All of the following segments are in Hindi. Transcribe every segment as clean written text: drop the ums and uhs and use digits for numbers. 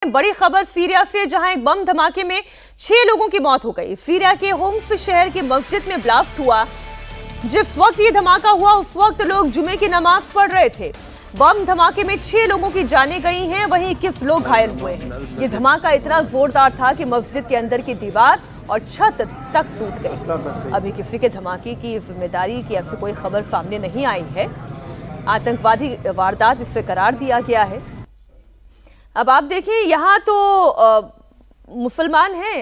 बड़ी खबर सीरिया से, जहां एक बम धमाके में 6 लोगों की मौत हो गई। सीरिया के होम्स शहर की मस्जिद में ब्लास्ट हुआ। जिस वक्त ये धमाका हुआ उस वक्त लोग जुमे की नमाज पढ़ रहे थे। बम धमाके में 6 लोगों की जानें गई हैं, वहीं 21 लोग घायल हुए हैं। ये धमाका इतना जोरदार था कि मस्जिद के अंदर की दीवार और छत तक टूट गई। अभी किसी के धमाके की जिम्मेदारी की ऐसी कोई खबर सामने नहीं आई है। आतंकवादी वारदात इसे करार दिया गया है। अब आप देखिए, यहाँ तो मुसलमान हैं।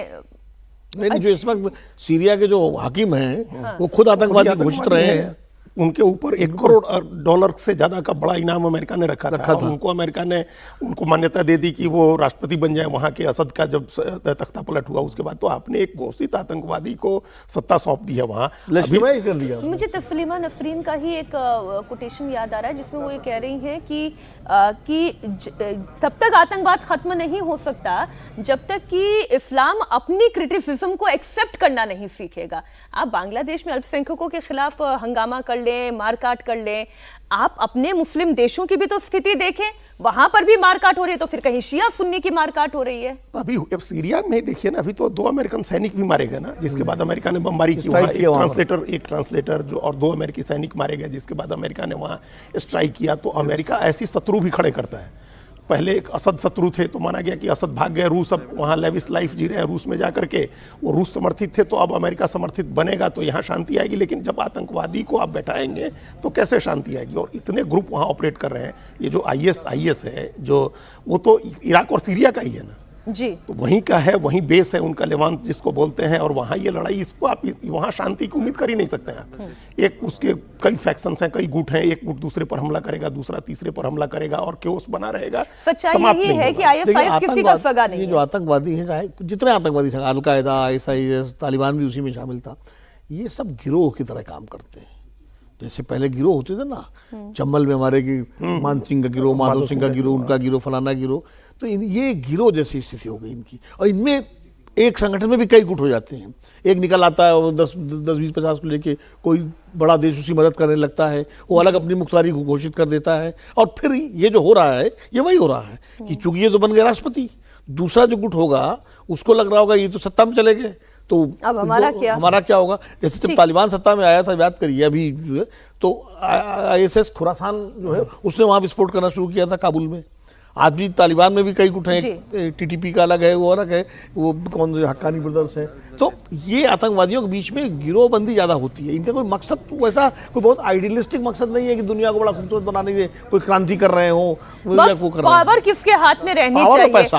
नहीं, जो इस वक्त सीरिया के जो हाकिम हैं वो खुद आतंकवादी घोषित रहे हैं। उनके ऊपर $1 करोड़ से ज्यादा का बड़ा इनाम अमेरिका ने रखा था। उनको अमेरिका ने उनको मान्यता दे दी कि वो राष्ट्रपति बन जाए वहां के। असद का जब तख्ता पलट हुआ उसके बाद तो आपने एक घोषित आतंकवादी को सत्ता सौंप दी है वहां। कर दिया। मुझे तस्लीमा नफरीन का ही एक कोटेशन याद आ रहा है जिसमें वो ये कह रही हैं कि तब तक आतंकवाद खत्म नहीं हो सकता जब तक कि इस्लाम अपनी क्रिटिसिज्म को एक्सेप्ट करना नहीं सीखेगा। आप बांग्लादेश में अल्पसंख्यकों के खिलाफ हंगामा कर लें, मारकाट कर लें, आप अपने मुस्लिम देशों की भी तो स्थिति देखें, वहां पर भी मारकाट हो रही है, तो फिर कहीं शिया सुन्नी की मारकाट हो रही है। अभी अब सीरिया में देखिए ना, अभी तो 2 अमेरिकन सैनिक भी मारे गए ना, जिसके बाद अमेरिका ने बमबारी की। वहां एक ट्रांसलेटर जो और 2 अमेरिकी सैनिक मारे गए, जिसके बाद अमेरिका ने वहां स्ट्राइक किया। तो अमेरिका ऐसी शत्रु भी खड़े करता है। पहले एक असद शत्रु थे तो माना गया कि असद भाग गए, रूस अब वहाँ लेविस लाइफ जी रहे हैं रूस में जाकर के। वो रूस समर्थित थे तो अब अमेरिका समर्थित बनेगा तो यहाँ शांति आएगी। लेकिन जब आतंकवादी को आप बैठाएंगे तो कैसे शांति आएगी? और इतने ग्रुप वहाँ ऑपरेट कर रहे हैं। ये जो IS है जो, वो तो इराक और सीरिया का ही है ना जी, तो वहीं का है, वहीं बेस है उनका, लेवांत जिसको बोलते हैं। और वहाँ ये लड़ाई, इसको आप वहाँ शांति की उम्मीद कर ही नहीं सकते हैं आप। एक उसके कई फैक्शंस हैं, कई गुट हैं, एक गुट दूसरे पर हमला करेगा, दूसरा तीसरे पर हमला करेगा और केओस बना रहेगा। सच्चाई यही है कि IS किसी का सगा नहीं है। ये जो आतंकवादी है, चाहे जितने आतंकवादी हैं, अल-कायदा, ISIS, तालिबान भी उसी में शामिल था, ये सब गिरोह की तरह काम करते हैं। जैसे पहले गिरोह होते थे ना, चंबल में हमारे की मान सिंह का गिरोह, माधव सिंह का गिरोह, उनका गिरोह, फलाना गिरोह। तो ये गिरोह जैसी स्थिति हो गई इनकी। और इनमें एक संगठन में भी कई गुट हो जाते हैं। एक निकल आता है और 10-20-50 को लेके कोई बड़ा देश उसकी मदद करने लगता है, वो अलग अपनी मुख्तारी को घोषित कर देता है। और फिर ये जो हो रहा है ये वही हो रहा है कि चूंकि ये तो बन गए राष्ट्रपति, दूसरा जो गुट होगा उसको लग रहा होगा ये तो सत्ता में चले गए, तो अब हमारा क्या होगा। जैसे जब तालिबान सत्ता में आया था, बात करिए अभी, तो ISIS खुरासान जो है उसने वहाँ विस्फोट करना शुरू किया था काबुल में। आज भी तालिबान में भी कई गुट हैं, TTP का अलग है, वो अलग है, वो कौन से हक्कानी ब्रदर्स है। तो ये आतंकवादियों के बीच में गिरोहबंदी ज़्यादा होती है। इनका कोई मकसद तो वैसा कोई बहुत आइडियलिस्टिक मकसद नहीं है कि दुनिया को बड़ा खूबसूरत बनाने के कोई क्रांति कर रहे हो, पावर किसके हाथ में रहनी चाहिए। पैसा